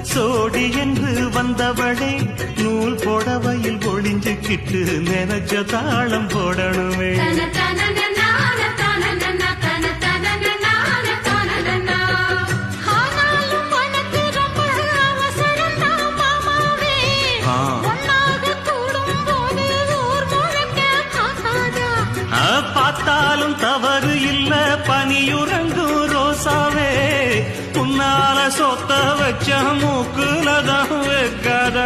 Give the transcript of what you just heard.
சோடி என்று வந்தவளே நூல் புடவையில் ஒளிஞ்சுக்கிட்டு நினைச்ச தாளம் போடணுமே. பார்த்தாலும் தவறு இல்ல பனியுறங்கும் ரோசாவே, உன்னால சொத்த வச்ச மூக்குலதான் வைக்காத.